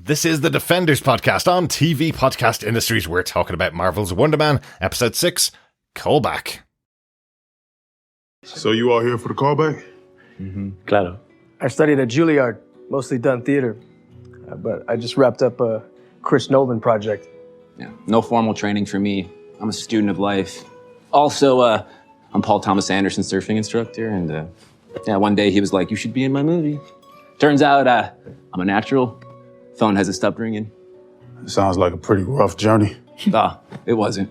This is the Defenders podcast on TV Podcast Industries. We're talking about Marvel's Wonder Man, episode 6, Callback. So you all here for the callback? Claro. I studied at Juilliard, mostly done theater, but I just wrapped up a Chris Nolan project. Yeah, no formal training for me. I'm a student of life. Also, I'm Paul Thomas Anderson surfing instructor, and one day he was like, "You should be in my movie." Turns out I'm a natural. Phone hasn't stopped ringing. It sounds like a pretty rough journey. It wasn't.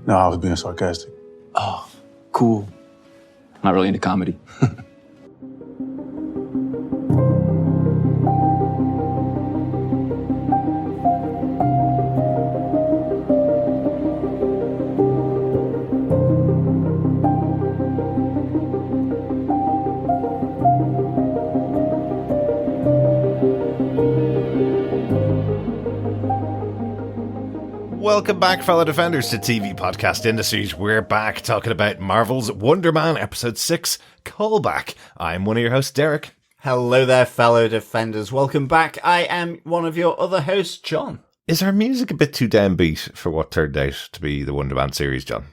No, I was being sarcastic. Oh, cool. Not really into comedy. Welcome back, fellow Defenders, to TV Podcast Industries. We're back talking about Marvel's Wonder Man, episode 6, Callback. I'm one of your hosts, Derek. Hello there, fellow Defenders. Welcome back. I am one of your other hosts, John. Is our music a bit too downbeat for what turned out to be the Wonder Man series, John?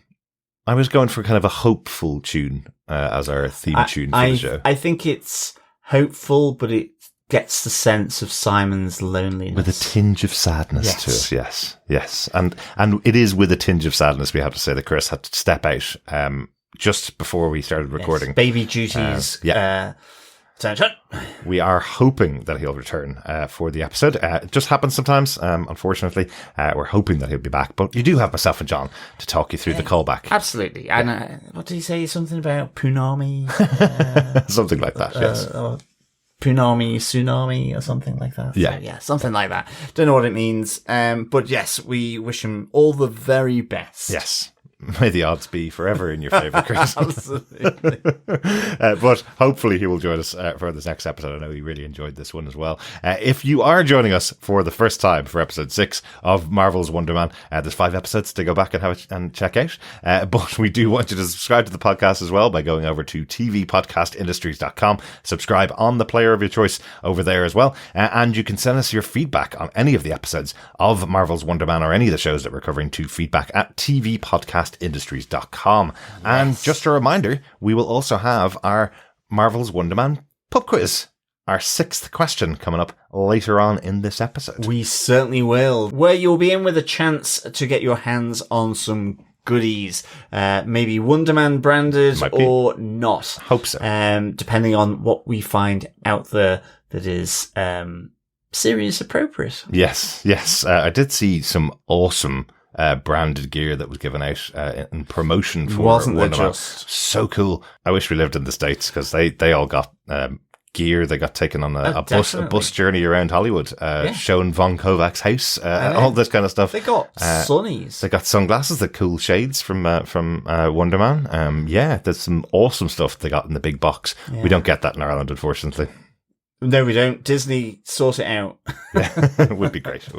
I was going for kind of a hopeful tune as our theme tune for the show. I think it's hopeful, but it gets the sense of Simon's loneliness. With a tinge of sadness to it, yes. And it is with a tinge of sadness, we have to say, that Chris had to step out just before we started recording. Yes. Baby duties. Attention. We are hoping that he'll return for the episode. It just happens sometimes, unfortunately. We're hoping that he'll be back. But you do have myself and John to talk you through the callback. Absolutely. And what did he say? Something about Punami? Something like that, yes. Punami, tsunami, or something like that. Yeah. So, yeah, something like that. Don't know what it means. But yes, we wish him all the very best. Yes. May the odds be forever in your favour, Chris. Absolutely. But hopefully he will join us for this next episode. I know he really enjoyed this one as well. If you are joining us for the first time for episode 6 of Marvel's Wonder Man, there's 5 episodes to go back and check out. But we do want you to subscribe to the podcast as well by going over to tvpodcastindustries.com. Subscribe on the player of your choice over there as well. And you can send us your feedback on any of the episodes of Marvel's Wonder Man or any of the shows that we're covering to feedback at tvpodcastindustries.com. And just a reminder, we will also have our Marvel's Wonder Man pub quiz, our 6th question, coming up later on in this episode. We certainly will, where you'll be in with a chance to get your hands on some goodies, maybe Wonder Man branded or not. Hope so. Depending on what we find out there that is series appropriate. Yes. I did see some awesome branded gear that was given out in promotion for Wasn't Wonder Man. just So cool. I wish we lived in the States, because they all got gear. They got taken on a bus journey around Hollywood, showing Von Kovak's house, all this kind of stuff. They got sunnies. They got sunglasses, the cool shades from Wonder Man. There's some awesome stuff they got in the big box. Yeah. We don't get that in Ireland, unfortunately. No, we don't. Disney, sort it out. It would be great.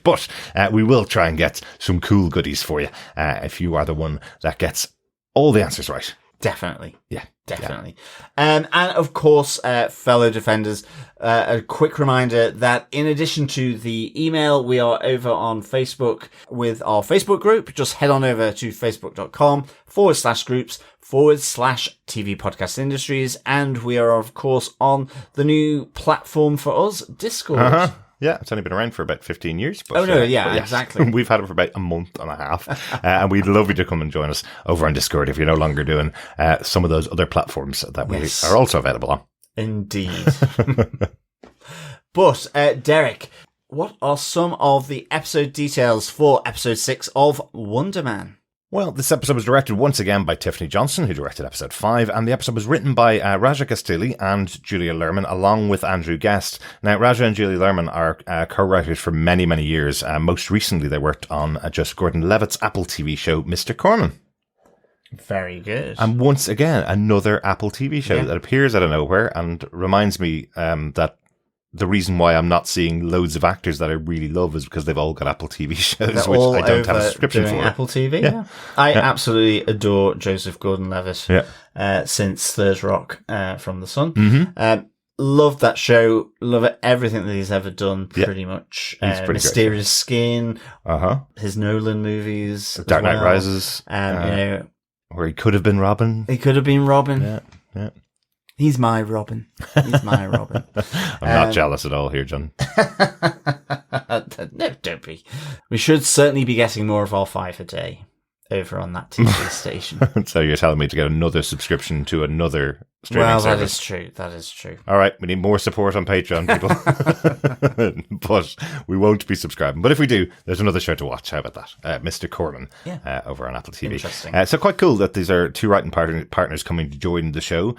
But we will try and get some cool goodies for you if you are the one that gets all the answers right. Definitely. Yeah. Definitely. And of course, fellow Defenders, a quick reminder that in addition to the email, we are over on Facebook with our Facebook group. Just head on over to facebook.com/groups/TV Podcast Industries. And we are, of course, on the new platform for us, Discord. Yeah, it's only been around for about 15 years. But, exactly. We've had it for about a month and a half. And we'd love you to come and join us over on Discord if you're no longer doing some of those other platforms that we are also available on. Indeed. But, Derek, what are some of the episode details for episode 6 of Wonder Man? Well, this episode was directed once again by Tiffany Johnson, who directed episode 5, and the episode was written by Roja Gashtili and Julia Lerman, along with Andrew Guest. Now, Roja and Julia Lerman are co-writers for many, many years. Most recently, they worked on Joseph Gordon-Levitt's Apple TV show, Mr. Corman. Very good. And once again, another Apple TV show that appears out of nowhere and reminds me that the reason why I'm not seeing loads of actors that I really love is because they've all got Apple TV shows, which I don't have a subscription for. Apple TV, yeah. I absolutely adore Joseph Gordon-Levitt since Third Rock from the Sun. Love that show. Love everything that he's ever done, Yeah. pretty much. He's pretty Mysterious Skin, Uh-huh. his Nolan movies. as Dark Knight well. Rises. You know, Where he could have been Robin. he could have been Robin. Yeah, yeah. He's my Robin. He's my Robin. I'm not jealous at all here, John. No, don't be. We should certainly be getting more of our 5 a day over on that TV station. So you're telling me to get another subscription to another streaming Well, that service? is true. That is true. All right, we need more support on Patreon, people. But we won't be subscribing. But if we do, there's another show to watch. How about that? Mr. Corman over on Apple TV. Interesting. So quite cool that these are two writing partners coming to join the show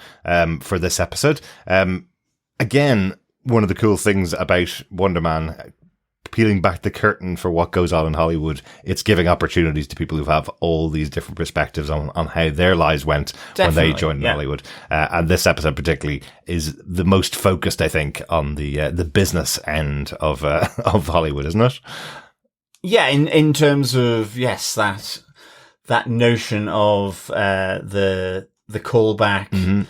for this episode. Again, one of the cool things about Wonder Man, peeling back the curtain for what goes on in Hollywood, it's giving opportunities to people who have all these different perspectives on how their lives went when they joined Hollywood. And this episode particularly is the most focused, I think, on the business end of Hollywood, isn't it? Yeah, in terms of, yes, that notion of the callback, Mm-hmm.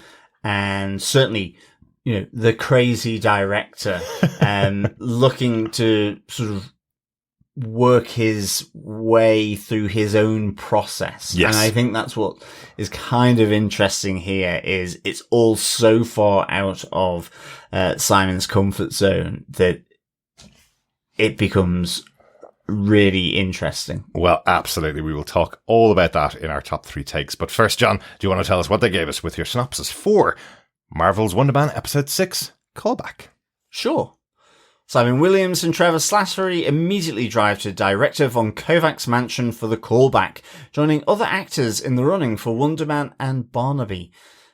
and certainly, you know, the crazy director looking to sort of work his way through his own process. Yes. And I think that's what is kind of interesting here, is it's all so far out of Simon's comfort zone that it becomes really interesting. Well, absolutely. We will talk all about that in our top 3 takes. But first, John, do you want to tell us what they gave us with your synopsis for Marvel's Wonder Man Episode 6, Callback? Sure. Simon Williams and Trevor Slattery immediately drive to director von Kovak's mansion for the callback, joining other actors in the running for Wonder Man and Barnaby.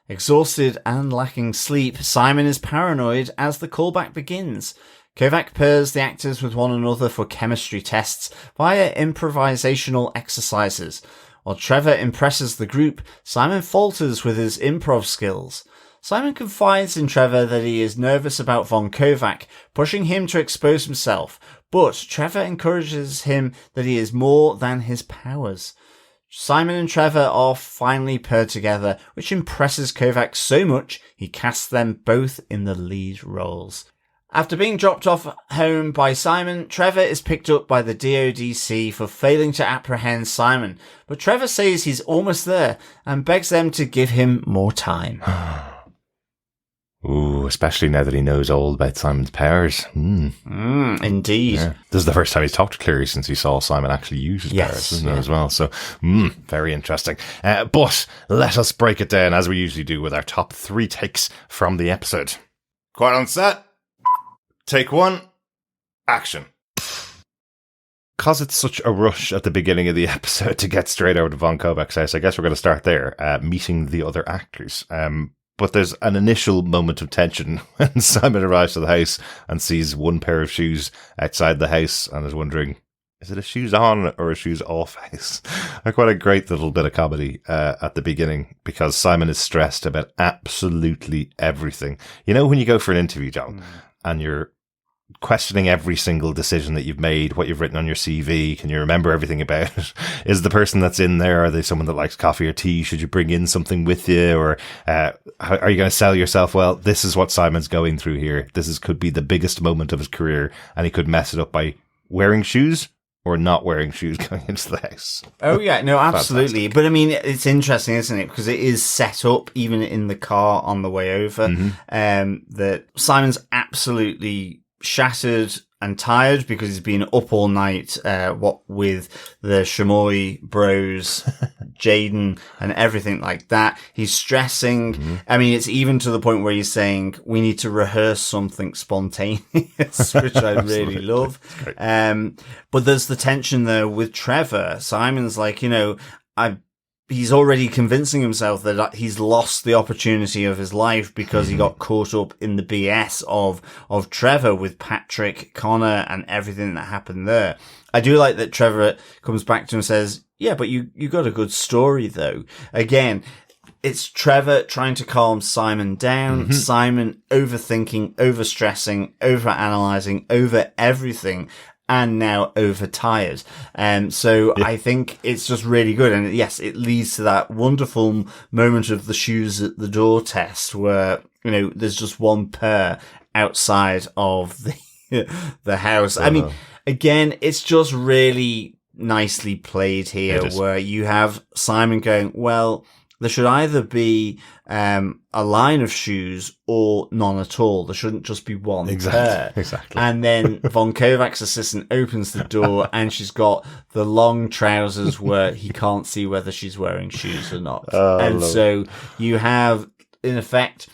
Exhausted and lacking sleep, Simon is paranoid as the callback begins. Kovak pairs the actors with one another for chemistry tests via improvisational exercises. While Trevor impresses the group, Simon falters with his improv skills. Simon confides in Trevor that he is nervous about von Kovak, pushing him to expose himself, but Trevor encourages him that he is more than his powers. Simon and Trevor are finally paired together, which impresses Kovak so much he casts them both in the lead roles. After being dropped off home by Simon, Trevor is picked up by the DODC for failing to apprehend Simon, but Trevor says he's almost there and begs them to give him more time. Ooh, especially now that he knows all about Simon's powers. Indeed. Yeah. This is the first time he's talked to Cleary since he saw Simon actually use his powers, isn't it, as well? So, very interesting. But let us break it down as we usually do with our top 3 takes from the episode. Quiet on set. Take 1. Action. Because it's such a rush at the beginning of the episode to get straight over to Von Kovak's house, I guess we're going to start there, meeting the other actors. But there's an initial moment of tension when Simon arrives to the house and sees one pair of shoes outside the house and is wondering, is it a shoes on or a shoes off house? Quite a great little bit of comedy at the beginning, because Simon is stressed about absolutely everything. You know, when you go for an interview, John, and you're questioning every single decision that you've made, what you've written on your CV, can you remember everything about it? Is the person that's in there, are they someone that likes coffee or tea? Should you bring in something with you? Or are you going to sell yourself? Well, this is what Simon's going through here. Could be the biggest moment of his career, and he could mess it up by wearing shoes or not wearing shoes going into the house. Oh yeah, no, absolutely. Fantastic. But I mean, it's interesting, isn't it? Because it is set up even in the car on the way over, that Simon's absolutely shattered and tired because he's been up all night, with the Chamoy bros, Jaden and everything like that. He's stressing. I mean, it's even to the point where he's saying, we need to rehearse something spontaneous, which I really love. But there's the tension there with Trevor. Simon's like, you know, he's already convincing himself that he's lost the opportunity of his life because he got caught up in the BS of Trevor with Patrick, Connor, and everything that happened there. I do like that Trevor comes back to him and says, yeah, but you got a good story though. Again, it's Trevor trying to calm Simon down, Simon overthinking, overstressing, overanalyzing, over everything, and now overtired. So I think it's just really good. And yes, it leads to that wonderful moment of the shoes at the door test where, you know, there's just one pair outside of the house. I mean, again, it's just really nicely played here where you have Simon going, well, there should either be a line of shoes or none at all. There shouldn't just be one pair. Exactly. And then Von Kovak's assistant opens the door and she's got the long trousers where he can't see whether she's wearing shoes or not. And so you have, in effect,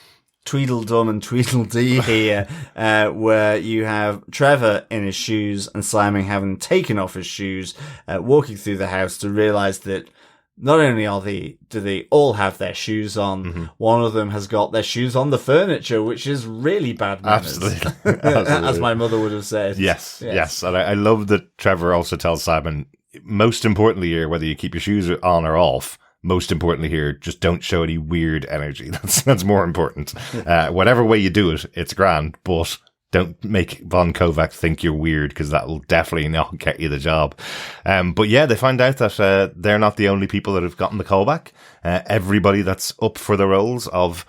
Tweedledum and Tweedledee here, where you have Trevor in his shoes and Simon having taken off his shoes, walking through the house to realise that not only do they all have their shoes on, one of them has got their shoes on the furniture, which is really bad manners. Absolutely. As my mother would have said. Yes. And I love that Trevor also tells Simon, most importantly here, whether you keep your shoes on or off, most importantly here, just don't show any weird energy. That's more important. Whatever way you do it, it's grand, but don't make Von Kovak think you're weird, because that will definitely not get you the job. But yeah, they find out that they're not the only people that have gotten the callback. Everybody that's up for the roles of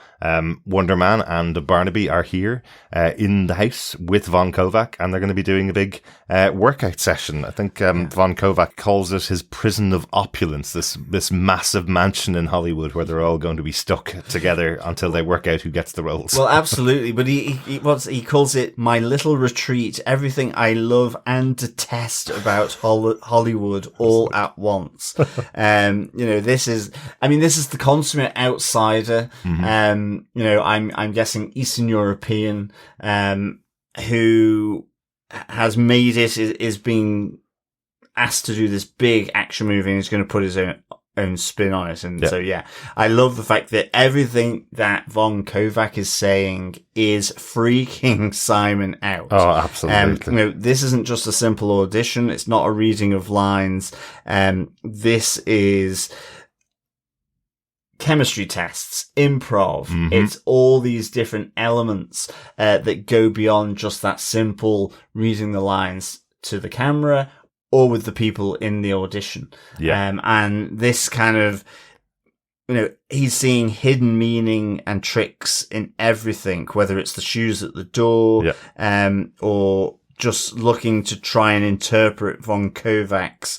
Wonder Man and Barnaby are here in the house with Von Kovak, and they're going to be doing a big workout session. I think Von Kovak calls it his prison of opulence, this massive mansion in Hollywood where they're all going to be stuck together until they work out who gets the roles. Well, absolutely. But he calls it my little retreat, everything I love and detest about Hollywood all at once. You know, this is the consummate outsider. You know, I'm guessing Eastern European, who has made it, is being asked to do this big action movie and is going to put his own spin on it. And so, I love the fact that everything that Von Kovak is saying is freaking Simon out. Oh, absolutely. You know, this isn't just a simple audition. It's not a reading of lines. This is chemistry tests, improv. It's all these different elements that go beyond just that simple reading the lines to the camera or with the people in the audition. And this kind of, you know, he's seeing hidden meaning and tricks in everything, whether it's the shoes at the door, or just looking to try and interpret Von Kovak's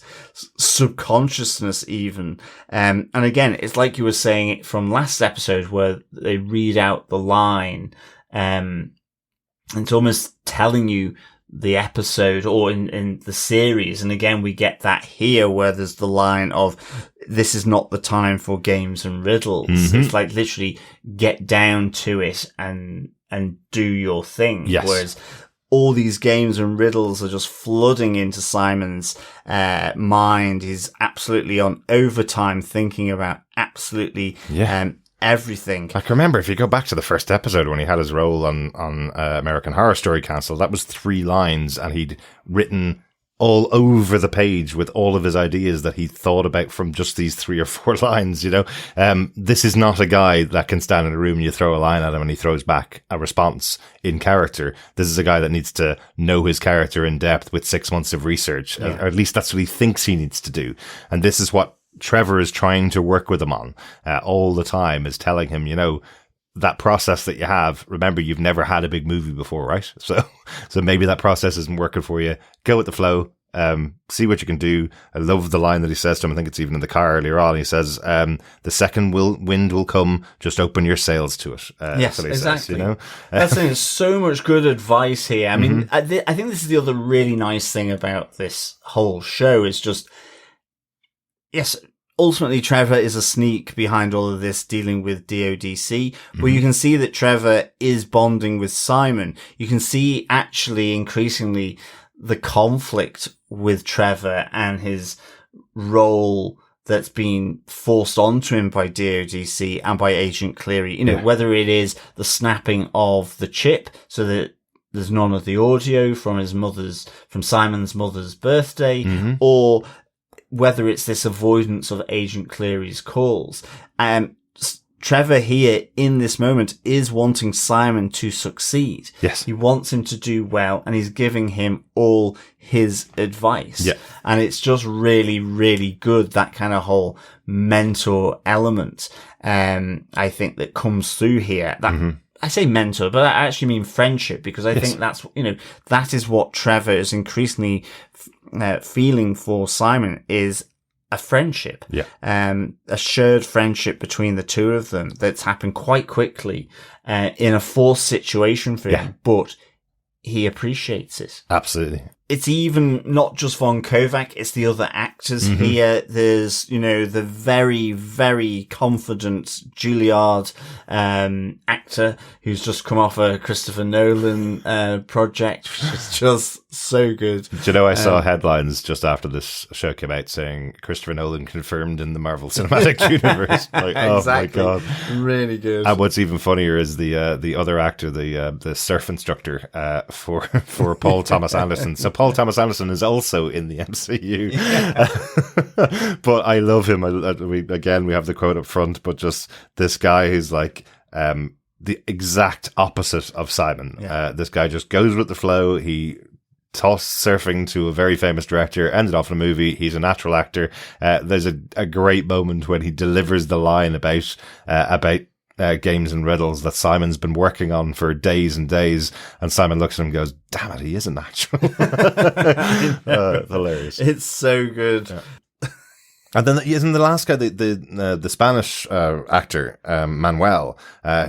subconsciousness even. And again, it's like you were saying it from last episode where they read out the line. It's almost telling you the episode or in the series. And again, we get that here where there's the line of, this is not the time for games and riddles. It's like literally get down to it and do your thing. Whereas all these games and riddles are just flooding into Simon's mind. He's absolutely on overtime thinking about absolutely everything. Like, remember, if you go back to the first episode when he had his role on American Horror Story Council, that was 3 lines, and he'd written all over the page with all of his ideas that he thought about from just these 3 or 4 lines, you know. This is not a guy that can stand in a room and you throw a line at him and he throws back a response in character. This is a guy that needs to know his character in depth with 6 months of research, or at least that's what he thinks he needs to do. And this is what Trevor is trying to work with him on all the time, is telling him, you know, that process that you have, remember, you've never had a big movie before, right? So maybe that process isn't working for you. Go with the flow. See what you can do. I love the line that he says to him. I think it's even in the car earlier on. He says, the second wind will come. Just open your sails to it. Yes, exactly. Says, you know? That's so much good advice here. I mean, I think this is the other really nice thing about this whole show is just, yes, ultimately Trevor is a sneak behind all of this, dealing with DODC, but you can see that Trevor is bonding with Simon. You can see actually increasingly the conflict with Trevor and his role that's been forced onto him by DODC and by Agent Cleary. You know, whether it is the snapping of the chip so that there's none of the audio from Simon's mother's birthday, or whether it's this avoidance of Agent Cleary's calls. Trevor here in this moment is wanting Simon to succeed. Yes. He wants him to do well, and he's giving him all his advice. Yeah. And it's just really, really good, that kind of whole mentor element, I think that comes through here. That I say mentor, but I actually mean friendship, because I think that's, that is what Trevor is increasingly feeling for Simon, is a friendship. Yeah. A shared friendship between the two of them that's happened quite quickly, in a forced situation for him, but he appreciates it. Absolutely. It's even not just Von Kovak, it's the other actors here. There's, the very, very confident Juilliard actor who's just come off a Christopher Nolan project, which is just so good. Do you know, I saw headlines just after this show came out saying Christopher Nolan confirmed in the Marvel Cinematic Universe. Like, oh Exactly. my God. Really good. And what's even funnier is the other actor, the surf instructor for Paul Thomas Anderson. So Paul Thomas Anderson is also in the MCU, but I love him. We have the quote up front, but just this guy who's like the exact opposite of Simon. This guy just goes with the flow. He tossed surfing to a very famous director, ended off in a movie. He's a natural actor. There's a great moment when he delivers the line about games and riddles that Simon's been working on for days and days, and Simon looks at him and goes, "Damn it, he is a natural." Hilarious. It's so good. Yeah. And then isn't the last guy the Spanish actor Manuel,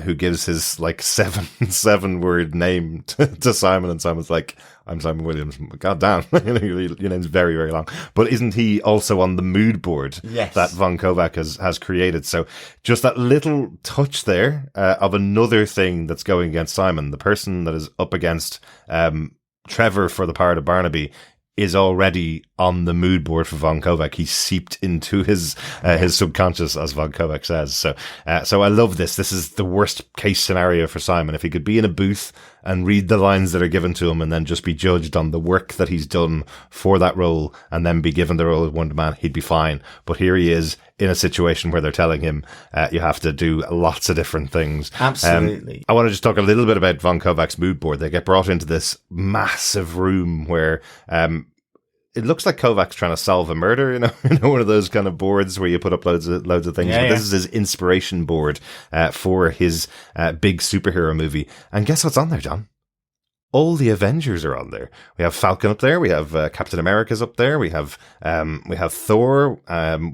who gives his like seven word name to Simon, and Simon's like, "I'm Simon Williams." God damn, your name's very, very long. But isn't he also on the mood board that Von Kovak has created? So just that little touch there of another thing that's going against Simon, the person that is up against Trevor for the part of Barnaby, is already on the mood board for Von Kovak. He's seeped into his subconscious, as Von Kovak says. So I love this. This is the worst case scenario for Simon. If he could be in a booth and read the lines that are given to him and then just be judged on the work that he's done for that role and then be given the role of Wonder Man, he'd be fine. But here he is in a situation where they're telling him, you have to do lots of different things. Absolutely. I want to just talk a little bit about Von Kovak's mood board. They get brought into this massive room where, it looks like Kovak's trying to solve a murder, one of those kind of boards where you put up loads of things. But this is his inspiration board for his big superhero movie. And guess what's on there, John? All the Avengers are on there. We have Falcon up there. We have Captain America's up there. We have Thor.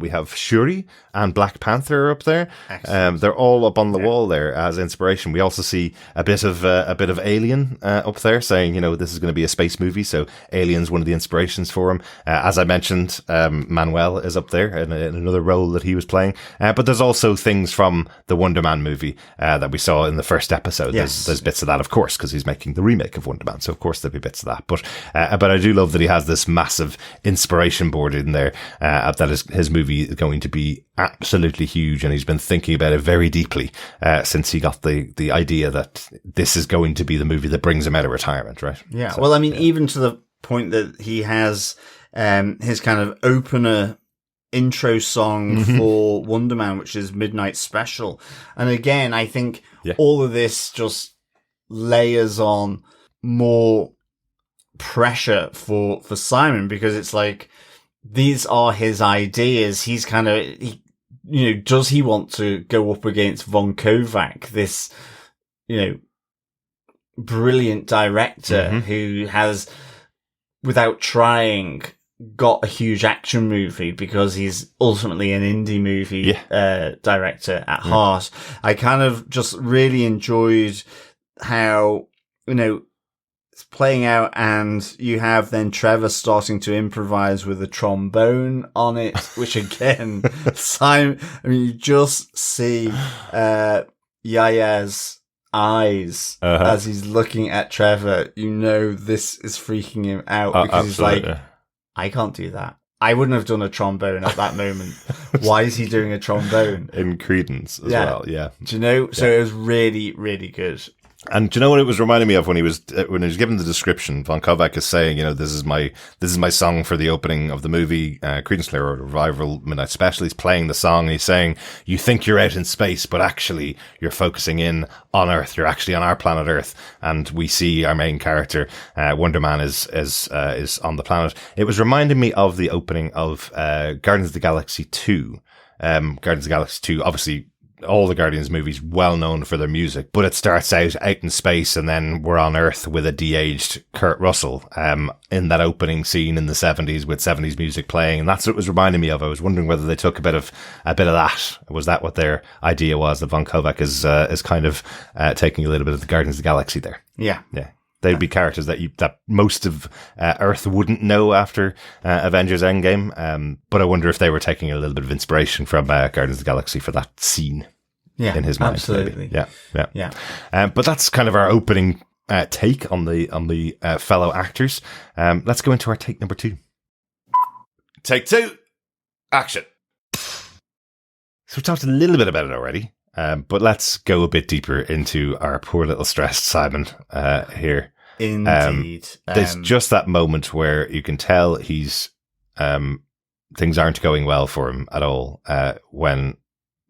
We have Shuri and Black Panther are up there. They're all up on the wall there as inspiration. We also see a bit of Alien up there, saying this is going to be a space movie. So Alien's one of the inspirations for him. As I mentioned, Manuel is up there in another role that he was playing. But there's also things from the Wonder Man movie that we saw in the first episode. Yes. There's bits of that, of course, because he's making the remake of Wonder Man, so of course there'll be bits of that. But I do love that he has this massive inspiration board in there. That his movie is going to be absolutely huge, and he's been thinking about it very deeply since he got the idea that this is going to be the movie that brings him out of retirement, right? Yeah. So, well, I mean, even to the point that he has his kind of opener intro song for Wonder Man, which is Midnight Special. And again, I think all of this just layers on more pressure for Simon, because it's like, these are his ideas. He's kind of, does he want to go up against Von Kovak, this, brilliant director who has, without trying, got a huge action movie, because he's ultimately an indie movie director at heart. I kind of just really enjoyed how, it's playing out, and you have then Trevor starting to improvise with a trombone on it, which again, Simon, you just see Yaya's eyes as he's looking at Trevor. This is freaking him out, because he's like, I can't do that. I wouldn't have done a trombone at that moment. Why is he doing a trombone? in Credence as well, yeah. Do you know? So it was really, really good. And do you know what it was reminding me of when he was given the description? Von Kovak is saying, this is my song for the opening of the movie, Creedence Clearwater Revival Midnight Special. He's playing the song. And he's saying, you think you're out in space, but actually you're focusing in on Earth. You're actually on our planet Earth. And we see our main character, Wonder Man is on the planet. It was reminding me of the opening of, Guardians of the Galaxy 2. Guardians of the Galaxy 2, obviously, all the Guardians movies well known for their music, but it starts out in space and then we're on Earth with a de-aged Kurt Russell in that opening scene in the 70s with 70s music playing, and that's what it was reminding me of. I was wondering whether they took a bit of that. Was that what their idea was, that Von Kovak is kind of taking a little bit of the Guardians of the Galaxy there? Yeah. They'd be characters that most of Earth wouldn't know after Avengers Endgame. But I wonder if they were taking a little bit of inspiration from Guardians of the Galaxy for that scene. Yeah, in his mind, absolutely. Maybe. Yeah. But that's kind of our opening take on the fellow actors. Let's go into our take number 2. Take 2, action. So we talked a little bit about it already. But let's go a bit deeper into our poor little stressed Simon here. Indeed. There's just that moment where you can tell he's things aren't going well for him at all when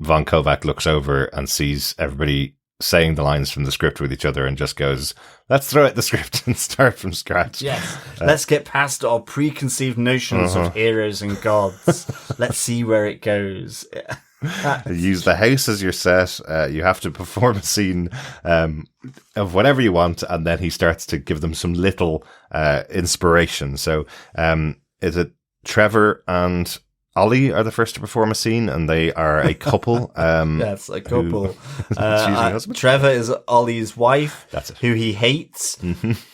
Von Kovak looks over and sees everybody saying the lines from the script with each other and just goes, let's throw out the script and start from scratch. Yes. Let's get past our preconceived notions of heroes and gods. Let's see where it goes. Use the house as your set. You have to perform a scene of whatever you want, and then he starts to give them some little inspiration. So is it Trevor and Ollie are the first to perform a scene, and they are a couple. Yes, a couple. Trevor is Ollie's wife, That's it. who he hates,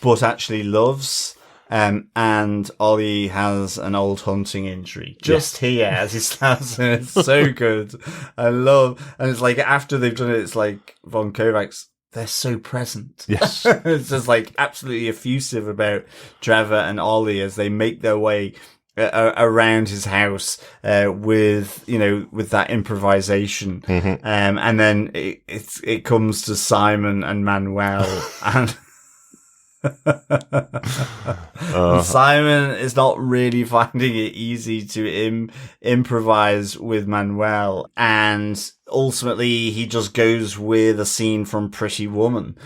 but actually loves. And Ollie has an old hunting injury just here as he slaps him. It's so good. I love, and it's like after they've done it, it's like Von Kovak's, they're so present. Yes. It's just like absolutely effusive about Trevor and Ollie as they make their way around his house with that improvisation, and then it comes to Simon and Manuel and. Simon is not really finding it easy to improvise with Manuel, and ultimately he just goes with a scene from Pretty Woman,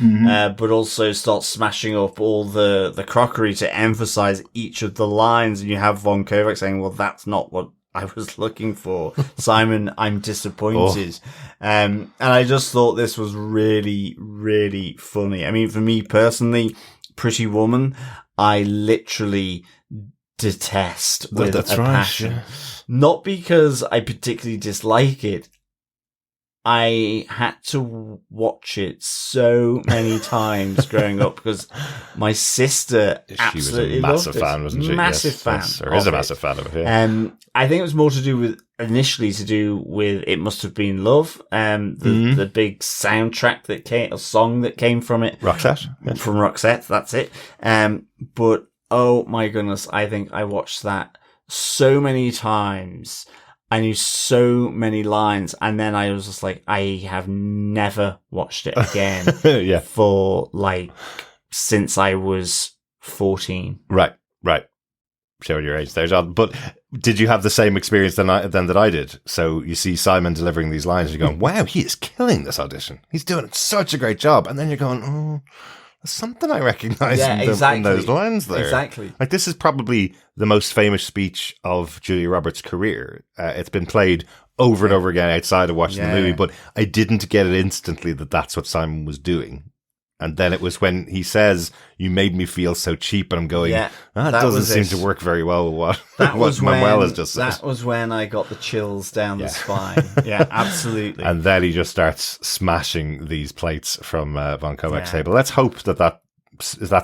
but also starts smashing up all the crockery to emphasize each of the lines, and you have Von Kovak saying, well, that's not what I was looking for. Simon, I'm disappointed. And I just thought this was really, really funny. I mean, for me personally, Pretty Woman, I literally detest with a passion. Yeah. Not because I particularly dislike it. I had to watch it so many times growing up because my sister absolutely loved it. She was a massive fan, wasn't she? Massive fan. Yes, or is a massive fan of it. Yeah. I think it was more initially to do with It Must Have Been Love, the big soundtrack a song that came from it. Roxette? Yeah. From Roxette, that's it. But oh my goodness, I think I watched that so many times. I knew so many lines, and then I was just like, I have never watched it again for since I was 14. Right. Showing your age there, John. But did you have the same experience then that I did? So you see Simon delivering these lines, and you're going, wow, he is killing this audition. He's doing such a great job. And then you're going, oh, there's something I recognize in those lines there. Exactly. Like, this is probably the most famous speech of Julia Roberts' career. It's been played over and over again outside of watching the movie, but I didn't get it instantly that that's what Simon was doing. And then it was when he says, you made me feel so cheap, and I'm going, that doesn't seem to work very well with what Manuel has just said. That was when I got the chills down the spine. Yeah, absolutely. And then he just starts smashing these plates from Von Kovak's table. Let's hope that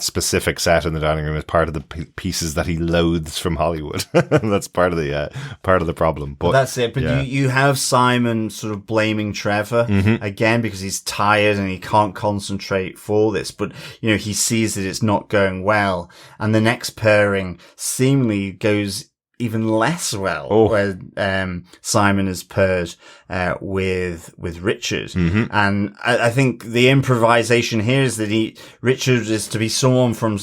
specific set in the dining room is part of the pieces that he loathes from Hollywood. That's part of the problem. But that's it. But you have Simon sort of blaming Trevor again because he's tired and he can't concentrate for this. But he sees that it's not going well, and the next pairing seemingly goes even less well, where Simon is paired with Richard. And I think the improvisation here is that Richard is to be someone from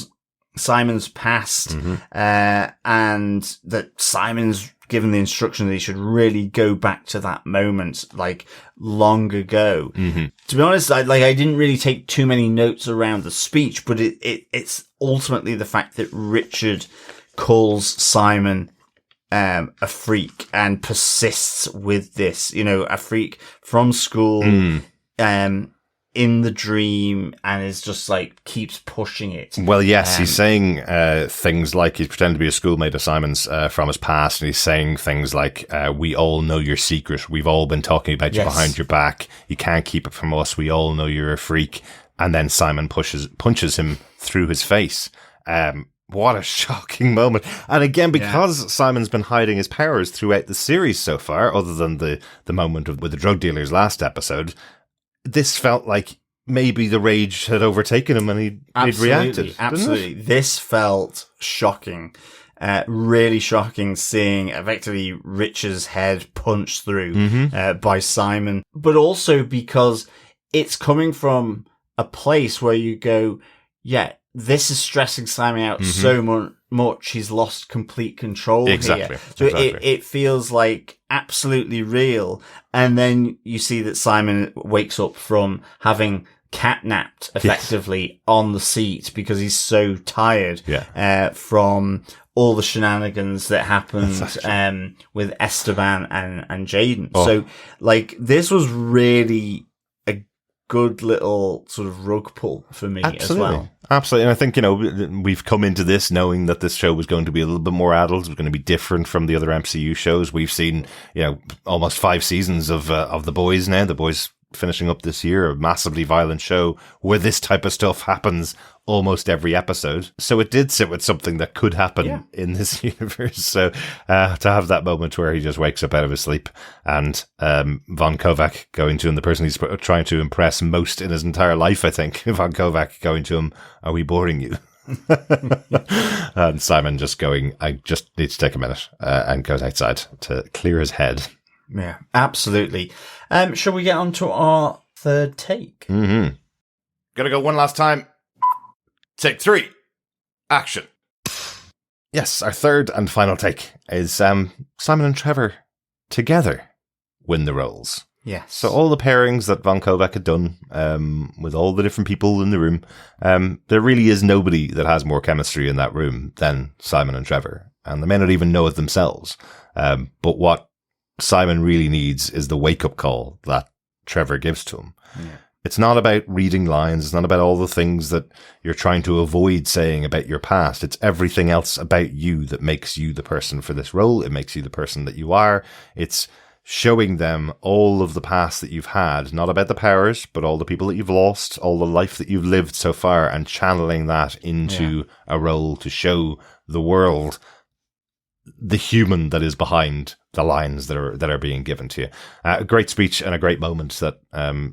Simon's past, and that Simon's given the instruction that he should really go back to that moment, like long ago. To be honest, I didn't really take too many notes around the speech, but it's ultimately the fact that Richard calls Simon a freak and persists with this, a freak from school, in the dream, and is just like keeps pushing it. Well, yes, he's saying things like he's pretending to be a schoolmate of Simon's from his past, and he's saying things like, we all know your secret. We've all been talking about you behind your back. You can't keep it from us. We all know you're a freak. And then Simon punches him through his face. What a shocking moment. And again, because Simon's been hiding his powers throughout the series so far, other than the moment with the drug dealers last episode, this felt like maybe the rage had overtaken him and he'd reacted. Absolutely. This felt shocking. Really shocking, seeing effectively Richard's head punched through by Simon. But also because it's coming from a place where you go, yeah, this is stressing Simon out so much he's lost complete control here. So it feels like absolutely real. And then you see that Simon wakes up from having catnapped effectively on the seat because he's so tired from all the shenanigans that happened with Esteban and Jaden. So like this was really a good little sort of rug pull for me as well. Absolutely. And I think, we've come into this knowing that this show was going to be a little bit more adult. It was going to be different from the other MCU shows. We've seen, almost 5 seasons of The Boys now. The Boys finishing up this year, a massively violent show where this type of stuff happens almost every episode. So it did sit with something that could happen in this universe. So to have that moment where he just wakes up out of his sleep and Von Kovak going to him, the person he's trying to impress most in his entire life, I think, Von Kovak going to him, "Are we boring you?" And Simon just going, "I just need to take a minute," and goes outside to clear his head. Yeah, absolutely. Shall we get on to our third take? Gonna go one last time. Take 3. Action. Yes, our third and final take is Simon and Trevor together win the roles. Yes. So all the pairings that Von Kovak had done with all the different people in the room, there really is nobody that has more chemistry in that room than Simon and Trevor. And they may not even know it themselves. But what Simon really needs is the wake-up call that Trevor gives to him. Yeah. It's not about reading lines. It's not about all the things that you're trying to avoid saying about your past. It's everything else about you that makes you the person for this role. It makes you the person that you are. It's showing them all of the past that you've had, not about the powers, but all the people that you've lost, all the life that you've lived so far, and channeling that into a role to show the world the human that is behind the lines that are being given to you. A great speech and a great moment that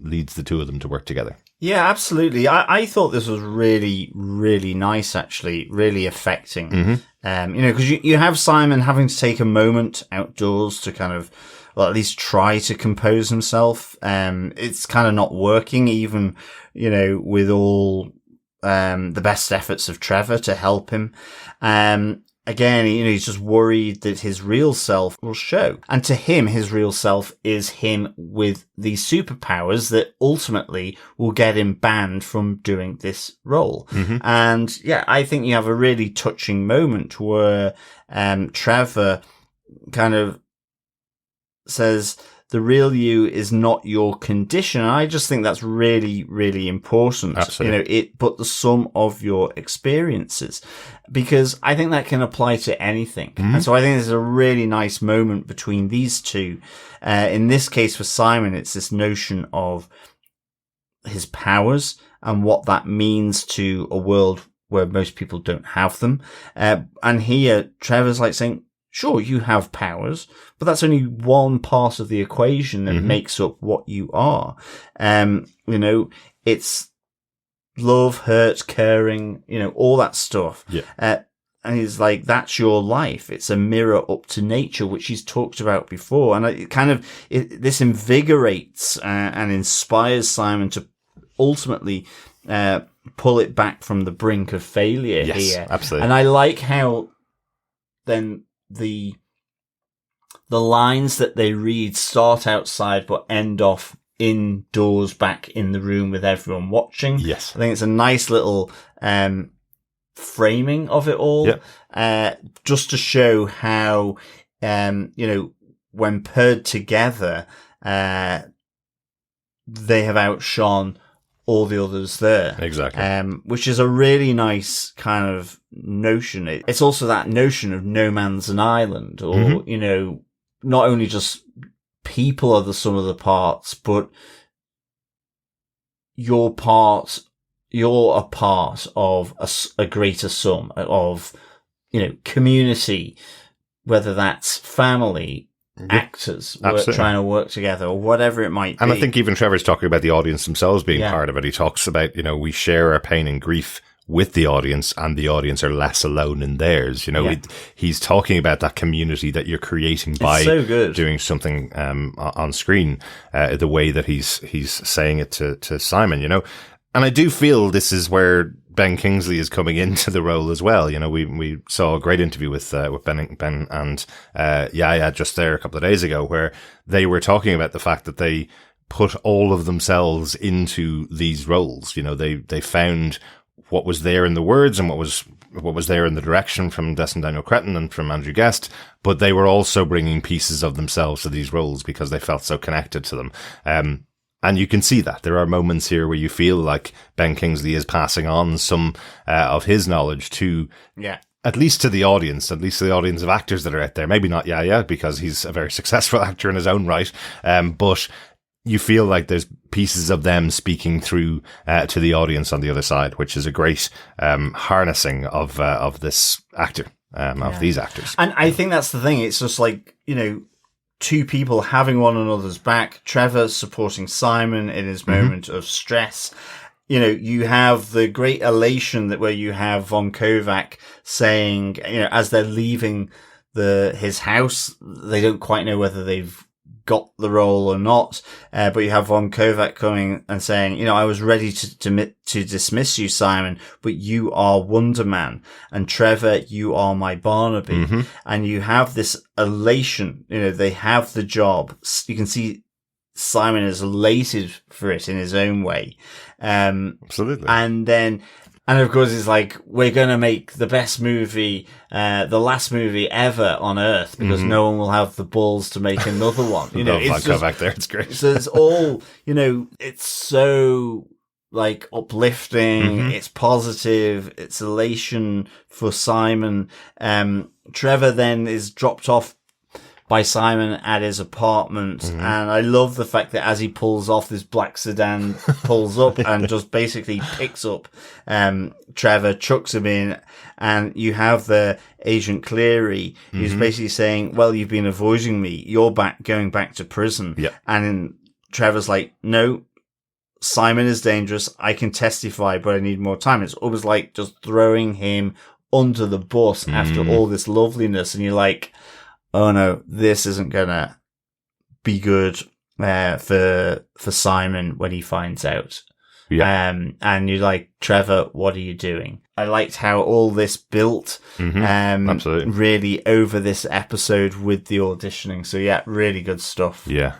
leads the two of them to work together. Yeah, absolutely. I thought this was really, really nice, actually, really affecting. Because you have Simon having to take a moment outdoors to kind of, well, at least try to compose himself. It's kind of not working, even, with all the best efforts of Trevor to help him. Again, he's just worried that his real self will show. And to him, his real self is him with these superpowers that ultimately will get him banned from doing this role. And yeah, I think you have a really touching moment where Trevor kind of says, the real you is not your condition. And I just think that's really, really important. Absolutely. But the sum of your experiences, because I think that can apply to anything. And so I think there's a really nice moment between these two. In this case for Simon, it's this notion of his powers and what that means to a world where most people don't have them. And here Trevor's like saying, sure, you have powers, but that's only one part of the equation that makes up what you are. It's love, hurt, caring, all that stuff. Yeah. and he's like, that's your life. It's a mirror up to nature, which he's talked about before. And it kind of, this invigorates and inspires Simon to ultimately pull it back from the brink of failure here. Absolutely. And I like how then the lines that they read start outside but end off indoors back in the room with everyone watching. Yes. I think it's a nice little framing of it all. Just to show how, when paired together, they have outshone all the others there. Exactly. Which is a really nice kind of notion. It's also that notion of no man's an island, or, not only just people are the sum of the parts, but you're a part of a greater sum of, community, whether that's family, actors trying to work together, or whatever it might be. And I think even Trevor's talking about the audience themselves being part of it. He talks about, we share our pain and grief with the audience, and the audience are less alone in theirs. He's talking about that community that you're creating by doing something on screen, the way that he's saying it to Simon, And I do feel this is where Ben Kingsley is coming into the role as well. We saw a great interview with Ben and Yaya just there a couple of days ago, where they were talking about the fact that they put all of themselves into these roles. They found what was there in the words and what was there in the direction from Destin Daniel Cretton and from Andrew Guest, but they were also bringing pieces of themselves to these roles because they felt so connected to them. And you can see that there are moments here where you feel like Ben Kingsley is passing on some of his knowledge to, at least to the audience of actors that are out there. Maybe not Yaya, because he's a very successful actor in his own right, but you feel like there's pieces of them speaking through to the audience on the other side, which is a great harnessing of this actor, of these actors. And I think that's the thing. It's just like, two people having one another's back. Trevor supporting Simon in his moment of stress. You have the great elation where you have von Kovak saying, as they're leaving his house, they don't quite know whether they've got the role or not, but you have von Kovak coming and saying, I was ready to dismiss you, Simon, but you are Wonder Man, and Trevor, you are my Barnaby. And you have this elation, they have the job. You can see Simon is elated for it in his own way. Absolutely. And of course, it's like, we're going to make the best movie, the last movie ever on Earth, because no one will have the balls to make another one. It's just, back there. It's great. So it's all, it's so like uplifting. It's positive. It's elation for Simon. Trevor then is dropped off by Simon at his apartment, and I love the fact that as he pulls off, this black sedan pulls up and just basically picks up Trevor, chucks him in, and you have the Agent Cleary who's basically saying, well, you've been avoiding me, you're going back to prison. And Trevor's like, no, Simon is dangerous, I can testify, but I need more time. It's almost like just throwing him under the bus after all this loveliness, and you're like, oh no, this isn't gonna be good for Simon when he finds out. And you're like, Trevor, what are you doing? I liked how all this built absolutely, really over this episode with the auditioning. So yeah, really good stuff. Yeah.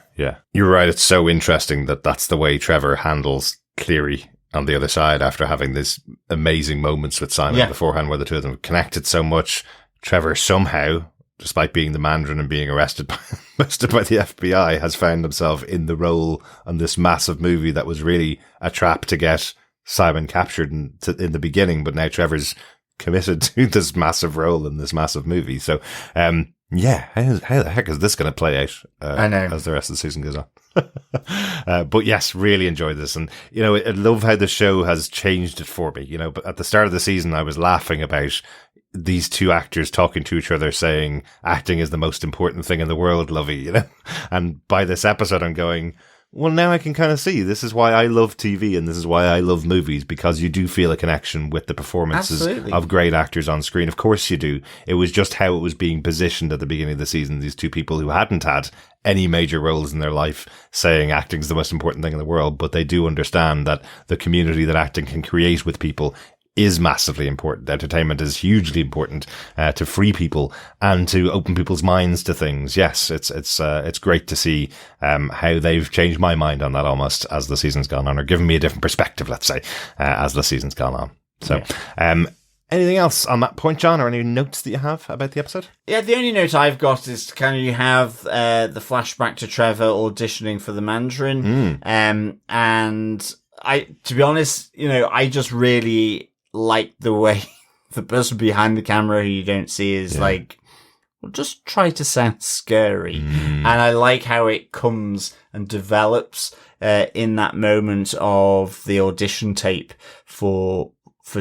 You're right. It's so interesting that that's the way Trevor handles Cleary on the other side after having these amazing moments with Simon beforehand, where the two of them connected so much. Trevor somehow, despite being the Mandarin and being arrested by the FBI, has found himself in the role on this massive movie that was really a trap to get Simon captured in the beginning. But now Trevor's committed to this massive role in this massive movie. So, how the heck is this going to play out I know, as the rest of the season goes on? But yes, really enjoyed this. And, I love how the show has changed it for me. But at the start of the season, I was laughing about these two actors talking to each other saying acting is the most important thing in the world, Lovey, And by this episode, I'm going, well, now I can kind of see this is why I love TV and this is why I love movies, because you do feel a connection with the performances Absolutely. of great actors on screen. Of course you do. It was just how it was being positioned at the beginning of the season. These two people who hadn't had any major roles in their life saying acting is the most important thing in the world, but they do understand that the community that acting can create with people is massively important. Entertainment is hugely important to free people and to open people's minds to things. Yes, it's great to see how they've changed my mind on that almost as the season's gone on, or given me a different perspective, let's say, as the season's gone on. So, anything else on that point, John, or any notes that you have about the episode? Yeah, the only note I've got is kind of you have the flashback to Trevor auditioning for the Mandarin, and to be honest, I just really like the way the person behind the camera who you don't see is like, well, just try to sound scary. And I like how it comes and develops in that moment of the audition tape for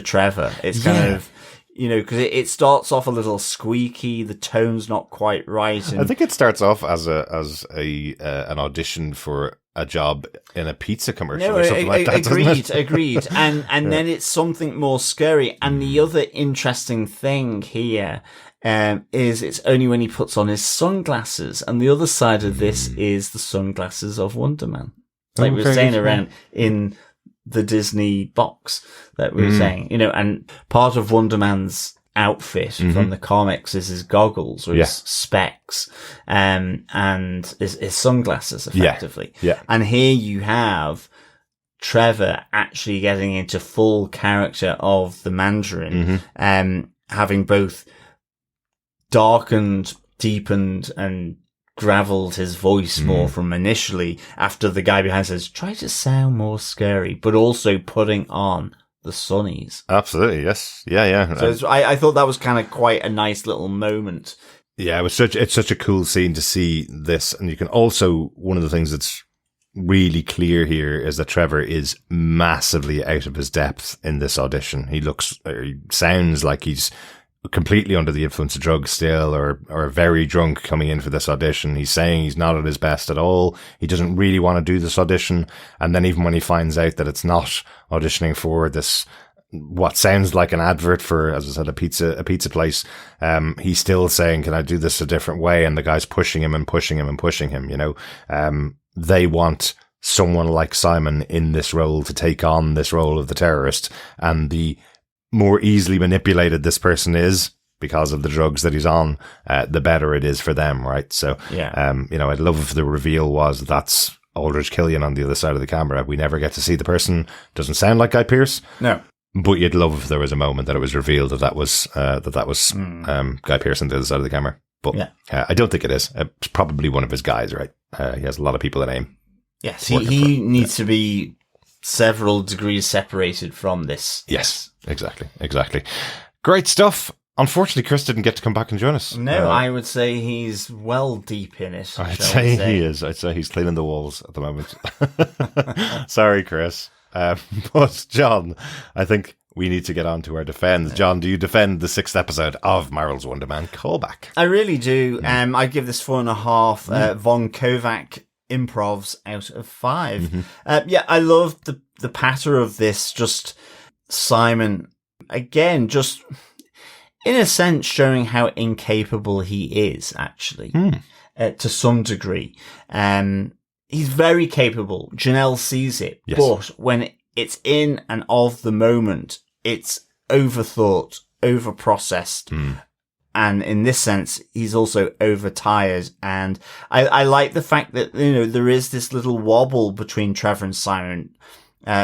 Trevor. It's kind of, because it starts off a little squeaky, the tone's not quite right. And I think it starts off as an audition for a job in a pizza commercial or something like that. Agreed. And then it's something more scary. And the other interesting thing here is it's only when he puts on his sunglasses. And the other side of this is the sunglasses of Wonder Man. Like we were saying around in the Disney box that we were saying, and part of Wonder Man's outfit from the comics is his goggles or his specs and his sunglasses effectively. And here you have Trevor actually getting into full character of the Mandarin, having both darkened, deepened and gravelled his voice more from initially after the guy behind says try to sound more scary, but also putting on the sunnies. Absolutely, yes. Yeah. So I thought that was kind of quite a nice little moment. Yeah, it's such a cool scene to see this. And you can also, one of the things that's really clear here is that Trevor is massively out of his depth in this audition. He sounds like he's completely under the influence of drugs still, or very drunk coming in for this audition. He's saying he's not at his best at all. He doesn't really want to do this audition. And then even when he finds out that it's not auditioning for this, what sounds like an advert for, as I said, a pizza place, he's still saying, can I do this a different way? And the guy's pushing him and pushing him and pushing him, they want someone like Simon in this role to take on this role of the terrorist, and the more easily manipulated this person is because of the drugs that he's on, the better it is for them, right? So, I'd love if the reveal was that's Aldrich Killian on the other side of the camera. We never get to see the person. Doesn't sound like Guy Pearce. No. But you'd love if there was a moment that it was revealed that was Guy Pearce on the other side of the camera. But I don't think it is. It's probably one of his guys, right? He has a lot of people at AIM. Yes, he needs to be several degrees separated from this. Yes, exactly. Great stuff. Unfortunately, Chris didn't get to come back and join us. No, I would say he's well deep in it. I'd say he is. I'd say he's cleaning the walls at the moment. Sorry, Chris. But John, I think we need to get on to our defense. John, do you defend the 6th episode of Marvel's Wonder Man callback? I really do. I give this 4.5 von Kovak improvs out of 5. I love the patter of this. Just Simon again, just in a sense showing how incapable he is actually to some degree. He's very capable. Janelle sees it, but when it's in and of the moment, it's overthought, overprocessed. And in this sense, he's also overtired. And I like the fact that, there is this little wobble between Trevor and Simon.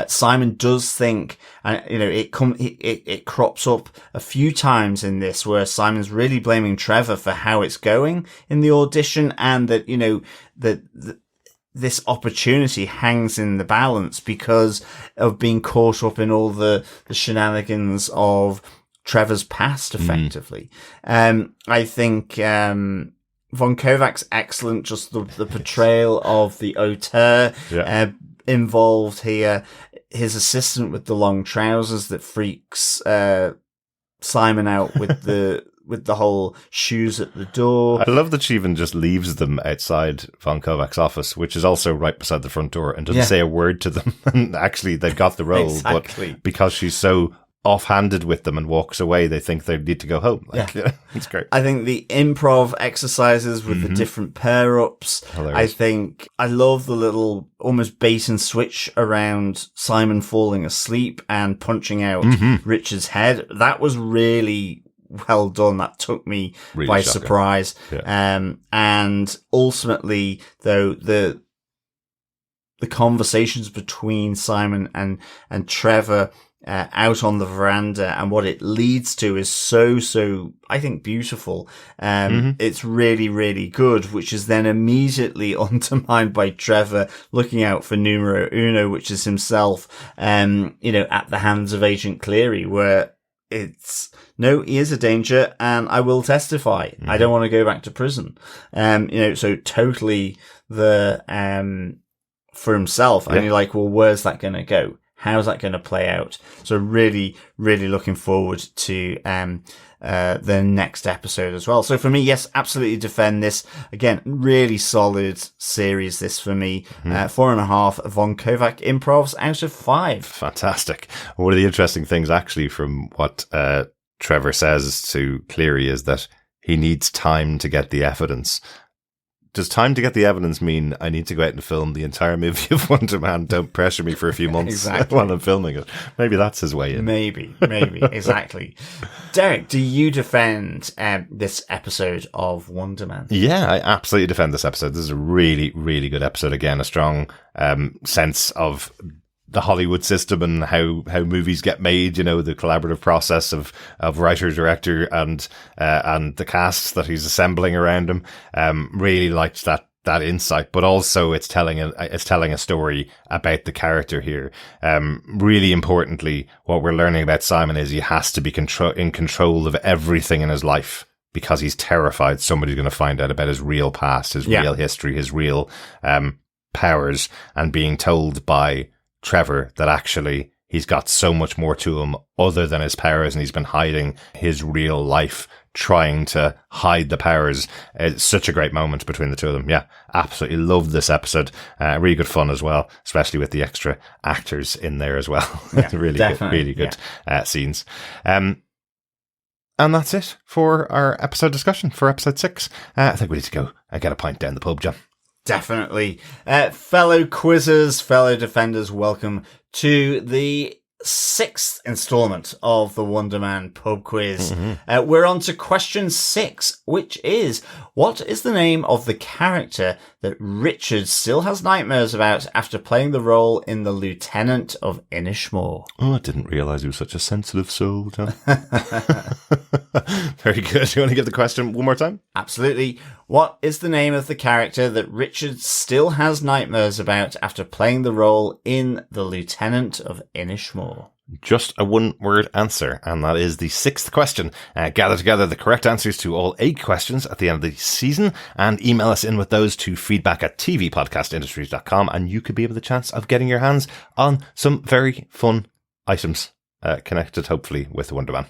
Simon does think, it crops up a few times in this where Simon's really blaming Trevor for how it's going in the audition, and that, this opportunity hangs in the balance because of being caught up in all the shenanigans of Trevor's past, effectively. I think Von Kovak's excellent, just the portrayal of the auteur involved here. His assistant with the long trousers that freaks Simon out with with the whole shoes at the door. I love that she even just leaves them outside Von Kovak's office, which is also right beside the front door, and doesn't say a word to them. And actually, they've got the role, Exactly. but because she's so offhanded with them and walks away, they think they need to go home. It's great. I think the improv exercises with the different pair-ups. Hilarious. I think I love the little almost bait and switch around Simon falling asleep and punching out Richard's head. That was really well done. That took me Really by shocking. surprise. Yeah. And ultimately, though, the conversations between Simon and Trevor out on the veranda and what it leads to is so, I think, beautiful. It's really, really good, which is then immediately undermined by Trevor looking out for numero uno, which is himself, at the hands of Agent Cleary, where it's, no, he is a danger and I will testify. I don't want to go back to prison. So totally for himself. And you're like, well, where's that going to go? How's that going to play out? So really, really looking forward to the next episode as well. So for me, yes, absolutely defend this. Again, really solid series, this for me. 4.5 Von Kovak improvs out of 5. Fantastic. One of the interesting things, actually, from what Trevor says to Cleary is that he needs time to get the evidence. Does time to get the evidence mean I need to go out and film the entire movie of Wonder Man? Don't pressure me for a few months while I'm filming it. Maybe that's his way in. Maybe, exactly. Derek, do you defend this episode of Wonder Man? Yeah, I absolutely defend this episode. This is a really, really good episode. Again, a strong sense of the Hollywood system and how movies get made, the collaborative process of writer, director and the cast that he's assembling around him. Really liked that insight, but also it's telling a story about the character here. Really importantly, what we're learning about Simon is he has to be in control of everything in his life, because he's terrified somebody's going to find out about his real past, his real history, his real powers, and being told by Trevor that actually he's got so much more to him other than his powers, and he's been hiding his real life, trying to hide the powers. It's such a great moment between the two of them. Yeah, absolutely loved this episode. Really good fun as well, especially with the extra actors in there as well. Yeah, really good scenes. And that's it for our episode discussion for episode 6. I think we need to go and get a pint down the pub, John. Definitely. Fellow quizzers, fellow defenders, welcome to the 6th installment of the Wonder Man pub quiz. We're on to question 6, which is, what is the name of the character that Richard still has nightmares about after playing the role in The Lieutenant of Inishmore? Oh, I didn't realise he was such a sensitive soul, John. Very good. You want to give the question one more time? Absolutely. What is the name of the character that Richard still has nightmares about after playing the role in The Lieutenant of Inishmore? Just a one-word answer, and that is the 6th question. Gather together the correct answers to all 8 questions at the end of the season, and email us in with those to feedback@tvpodcastindustries.com, and you could be able the chance of getting your hands on some very fun items connected, hopefully, with Wonder Man.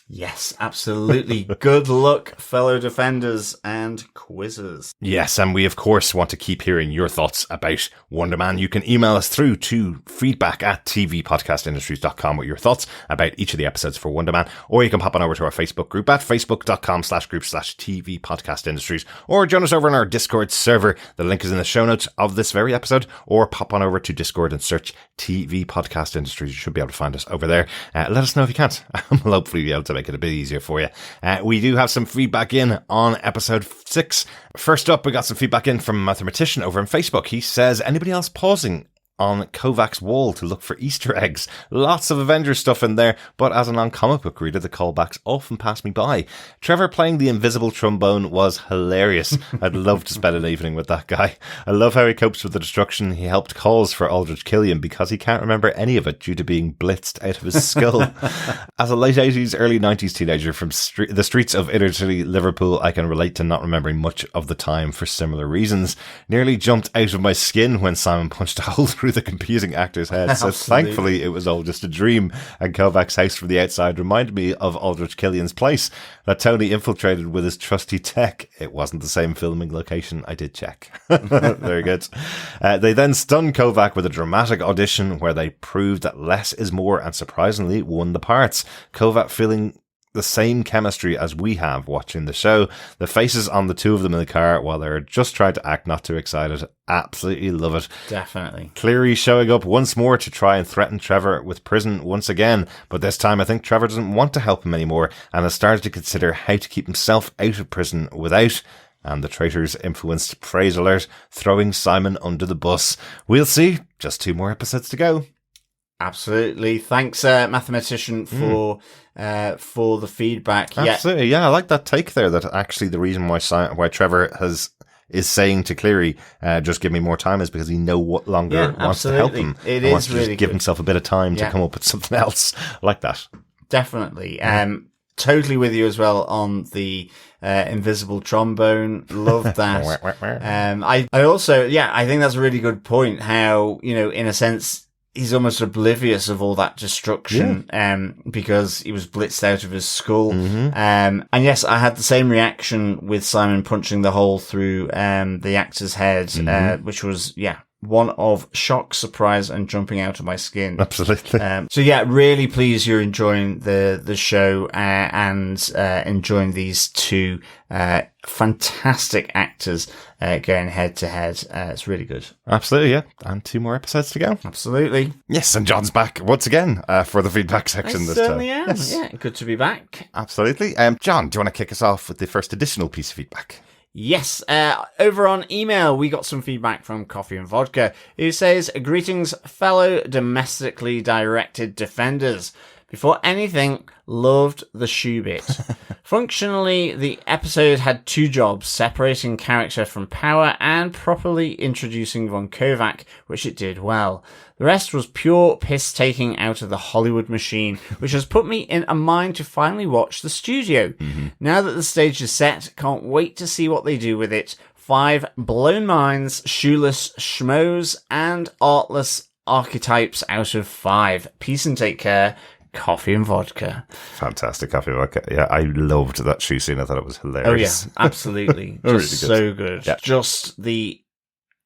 Yes, absolutely. Good luck, fellow defenders and quizzers. Yes, and we, of course, want to keep hearing your thoughts about Wonder Man. You can email us through to feedback@tvpodcastindustries.com with your thoughts about each of the episodes for Wonder Man, or you can pop on over to our Facebook group at facebook.com/group/tvpodcastindustries, or join us over on our Discord server. The link is in the show notes of this very episode, or pop on over to Discord and search TV Podcast Industries. You should be able to find us over there. Let us know if you can't. We'll hopefully be able to make it a bit easier for you. We do have some feedback in on episode 6. First up, we got some feedback in from Mathematician over on Facebook. He says, anybody else pausing on Kovak's wall to look for Easter eggs? Lots of Avengers stuff in there, but as a non-comic book reader, the callbacks often pass me by. Trevor playing the invisible trombone was hilarious. I'd love to spend an evening with that guy. I love how he copes with the destruction he helped cause for Aldrich Killian, because he can't remember any of it due to being blitzed out of his skull. As a late 80s, early 90s teenager from the streets of inner city Liverpool, I can relate to not remembering much of the time for similar reasons. Nearly jumped out of my skin when Simon punched a hole through through the confusing actor's head. So Absolutely. thankfully it was all just a dream, and Kovak's house from the outside reminded me of Aldrich Killian's place that Tony infiltrated with his trusty tech. It wasn't the same filming location, I did check. Very good. They then stunned Kovak with a dramatic audition where they proved that less is more and surprisingly won the parts. Kovak feeling the same chemistry as we have watching the show. The faces on the two of them in the car while they're just trying to act not too excited. Absolutely love it. Definitely. Cleary showing up once more to try and threaten Trevor with prison once again, but this time I think Trevor doesn't want to help him anymore and has started to consider how to keep himself out of prison without, and the traitors influenced praise alert, throwing Simon under the bus. We'll see. Just 2 more episodes to go. Absolutely. Thanks, mathematician, for the feedback. Absolutely, yeah. I like that take there. That actually the reason why Trevor is saying to Cleary, "Just give me more time," is because he no longer wants to help him. It wants is to really just give good. himself a bit of time to come up with something else. I like that. Definitely. Totally with you as well on the invisible trombone. Love that. I also, I think that's a really good point. How, in a sense, he's almost oblivious of all that destruction, because he was blitzed out of his skull. And yes, I had the same reaction with Simon punching the hole through the actor's head, which was, one of shock, surprise, and jumping out of my skin. Absolutely. Really pleased you're enjoying the show and enjoying these two fantastic actors going head to head. It's really good. Absolutely, yeah. And 2 more episodes to go. Absolutely. Yes, and John's back once again for the feedback section this time. Certainly am. Yes. Yeah, good to be back. Absolutely. John, do you want to kick us off with the first additional piece of feedback? Yes, over on email, we got some feedback from Coffee and Vodka, who says, "Greetings, fellow domestically directed defenders. Before anything, loved the shoe bit. Functionally, the episode had 2 jobs, separating character from power and properly introducing Von Kovak, which it did well. The rest was pure piss-taking out of the Hollywood machine, which has put me in a mind to finally watch The Studio. Now that the stage is set, can't wait to see what they do with it. 5 blown minds, shoeless schmoes, and artless archetypes out of 5. Peace and take care. Coffee and Vodka." Fantastic Coffee and Vodka. Yeah, I loved that shoe scene. I thought it was hilarious. Oh yeah, absolutely. Really Just good. so good. Yeah. Just the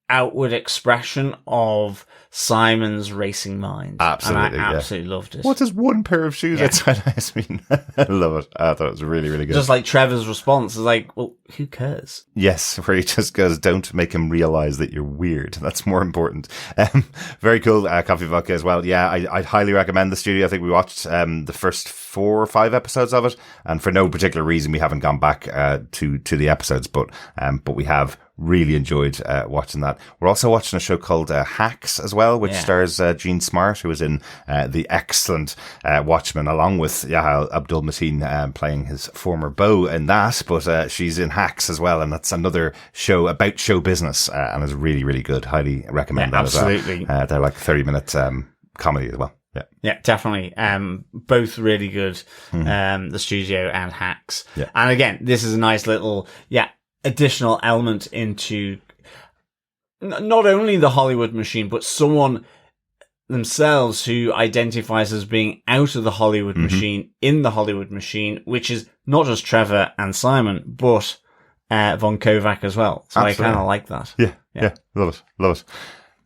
outward expression of Simon's racing mind. Absolutely, And I yeah. absolutely loved it. What is 1 pair of shoes outside house mean? I love it. I thought it was really, really good. Just like Trevor's response is like, well, who cares? Yes, where he just goes, don't make him realize that you're weird. That's more important. Very cool. Coffee Vodka as well. Yeah, I'd highly recommend The Studio. I think we watched the first 4 or 5 episodes of it, and for no particular reason we haven't gone back to the episodes, but we have really enjoyed watching that. We're also watching a show called Hacks as well, which stars Gene Smart, who was in the excellent Watchmen, along with Yahya Abdul-Mateen playing his former beau in that, but she's in Hacks as well, and that's another show about show business, and is really, really good. Highly recommend that absolutely. as well. They're like 30-minute comedy as well. Yeah, definitely. Both really good. The Studio and Hacks. Yeah. And again, this is a nice little, additional element into not only the Hollywood machine, but someone themselves who identifies as being out of the Hollywood machine, in the Hollywood machine, which is not just Trevor and Simon, but Von Kovak as well. So Absolutely. I kind of like that. Yeah. Love it.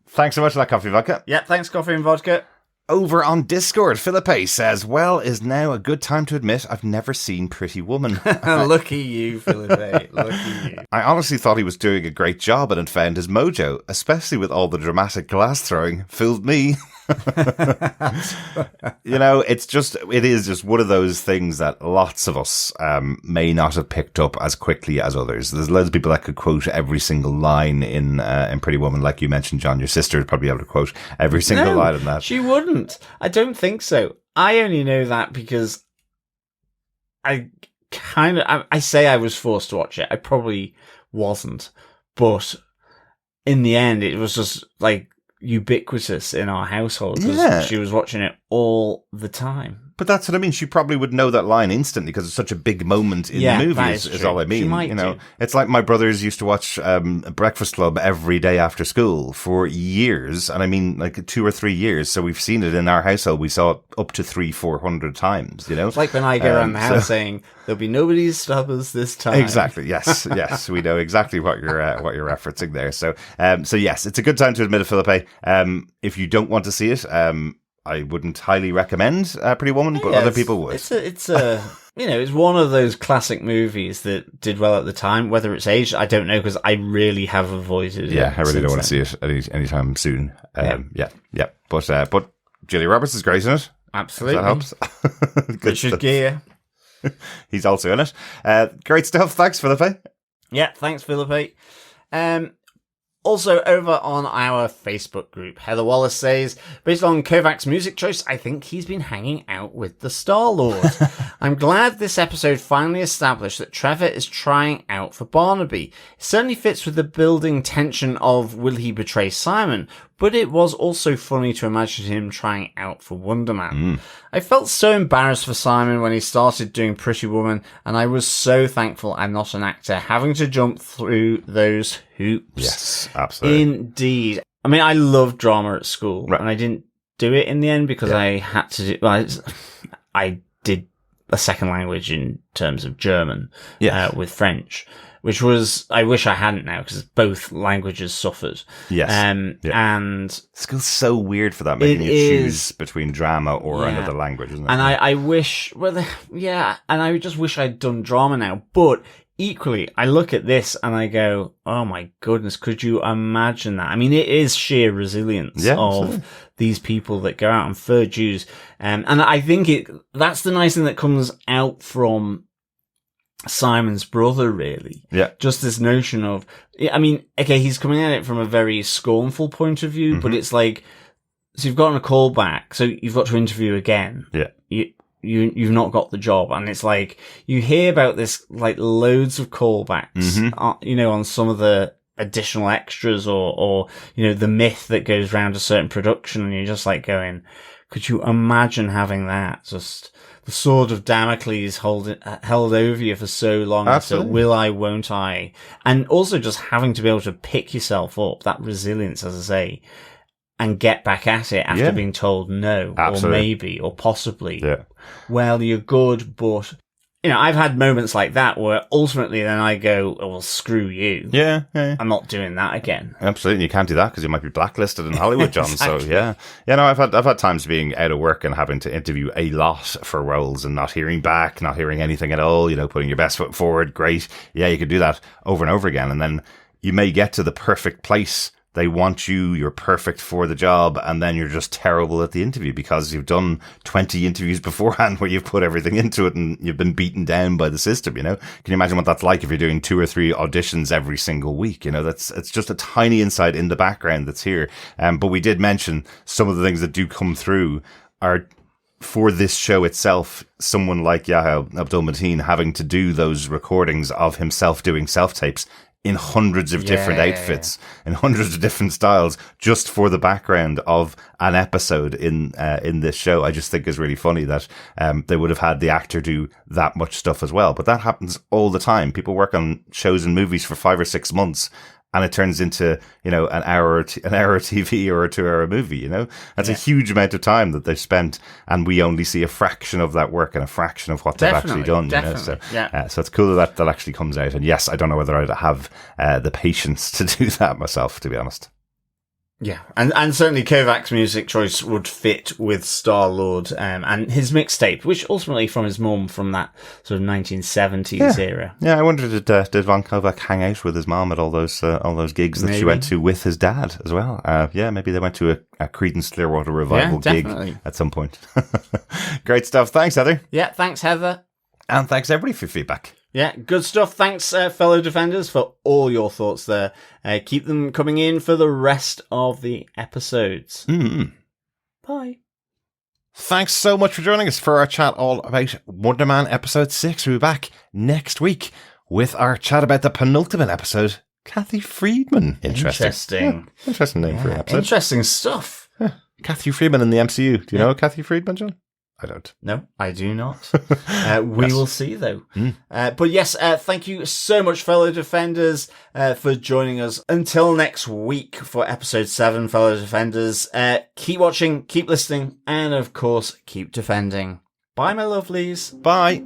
Thanks so much for that, Coffee Vodka. Yeah, thanks, Coffee and Vodka. Over on Discord, Philippe says, "Well, is now a good time to admit I've never seen Pretty Woman." Lucky you, Philippe. Lucky you. I honestly thought he was doing a great job and had found his mojo, especially with all the dramatic glass throwing. Fooled me. It is just one of those things that lots of us may not have picked up as quickly as others. There's loads of people that could quote every single line in Pretty Woman, like you mentioned, John. Your sister would probably be able to quote every single line in that. She wouldn't. I don't think so. I only know that because I say I was forced to watch it. I probably wasn't, but in the end, it was just like ubiquitous in our household because she was watching it all the time. But that's what I mean. She probably would know that line instantly because it's such a big moment in the movie. Is all I mean. She might do. do. It's like my brothers used to watch Breakfast Club every day after school for years, and I mean like 2 or 3 years. So we've seen it in our household. We saw it up to 300-400 times. It's like when I go around the house saying there'll be nobody to stop us this time. Exactly. Yes. Yes. We know exactly what you're referencing there. So yes, it's a good time to admit it, Philippe. If you don't want to see it, I wouldn't highly recommend Pretty Woman, but other people would. It's it's one of those classic movies that did well at the time. Whether it's aged, I don't know, because I really have avoided it. Yeah, I really don't want to see it anytime soon. Yeah. But Julia Roberts is great in it. Absolutely. That helps. Richard Gere. He's also in it. Great stuff. Thanks, Philippe. Yeah, thanks, Philippe. Also, over on our Facebook group, Heather Wallace says, based on Kovak's music choice, I think he's been hanging out with the Star-Lord. I'm glad this episode finally established that Trevor is trying out for Barnaby. It certainly fits with the building tension of will he betray Simon, but it was also funny to imagine him trying out for Wonder Man. I felt so embarrassed for Simon when he started doing Pretty Woman, and I was so thankful I'm not an actor having to jump through those hoops. Yes, absolutely. Indeed. I mean, I loved drama at school, and I didn't do it in the end because I had to do... Well, I did a second language in terms of German with French, which was, I wish I hadn't now because both languages suffered. Yes. And school's so weird for that, making you choose between drama or another language, isn't it? And I wish, and I just wish I'd done drama now. But equally, I look at this and I go, oh my goodness, could you imagine that? I mean, it is sheer resilience of these people that go out and fur Jews. And I think that's the nice thing that comes out from Simon's brother, really. Yeah. Just this notion of, I mean, okay, he's coming at it from a very scornful point of view, but it's like, so you've gotten a call back, so you've got to interview again. Yeah. You've not got the job. And it's like, you hear about this, like, loads of callbacks, on some of the additional extras or, the myth that goes around a certain production. And you're just like going, could you imagine having that? Just the sword of Damocles held over you for so long. Absolutely. So will I, won't I? And also just having to be able to pick yourself up, that resilience, as I say, and get back at it after being told no, or maybe, or possibly. Yeah. Well, you're good, but, I've had moments like that where ultimately then I go, oh, well, screw you. Yeah. I'm not doing that again. Absolutely. You can't do that because you might be blacklisted in Hollywood, John. Exactly. So, yeah. Yeah, no, I've had times being out of work and having to interview a lot for roles and not hearing back, not hearing anything at all, putting your best foot forward. Great. Yeah, you could do that over and over again. And then you may get to the perfect place. They want you, you're perfect for the job, and then you're just terrible at the interview because you've done 20 interviews beforehand where you've put everything into it and you've been beaten down by the system, Can you imagine what that's like if you're doing 2 or 3 auditions every single week? It's just a tiny insight in the background that's here. But we did mention some of the things that do come through are, for this show itself, someone like Yahya Abdul-Mateen having to do those recordings of himself doing self-tapes in hundreds of different outfits, in hundreds of different styles, just for the background of an episode in this show. I just think is really funny that they would have had the actor do that much stuff as well. But that happens all the time. People work on shows and movies for 5 or 6 months, and it turns into, an hour of TV or a 2-hour movie, That's a huge amount of time that they've spent, and we only see a fraction of that work and a fraction of what they've actually done, So it's cool that actually comes out. And yes, I don't know whether I'd have the patience to do that myself, to be honest. Yeah, and certainly Kovak's music choice would fit with Star-Lord and his mixtape, which ultimately from his mum from that sort of 1970s era. Yeah, I wonder did Von Kovak hang out with his mom at all those gigs that she went to with his dad as well? Maybe they went to a Creedence Clearwater Revival gig at some point. Great stuff. Thanks, Heather. Yeah, thanks, Heather. And thanks everybody for your feedback. Yeah, good stuff. Thanks, fellow defenders, for all your thoughts there. Keep them coming in for the rest of the episodes. Bye. Thanks so much for joining us for our chat all about Wonder Man episode 6. We'll be back next week with our chat about the penultimate episode, Kathy Friedman. Interesting. Yeah, interesting name for an episode. Interesting stuff. Yeah. Kathy Friedman in the MCU. Do you know Kathy Friedman, John? I don't. No, I do not. We will see, though. But yes, thank you so much, fellow defenders, for joining us. Until next week for episode 7, fellow defenders. Keep watching, keep listening, and of course, keep defending. Bye, my lovelies. Bye.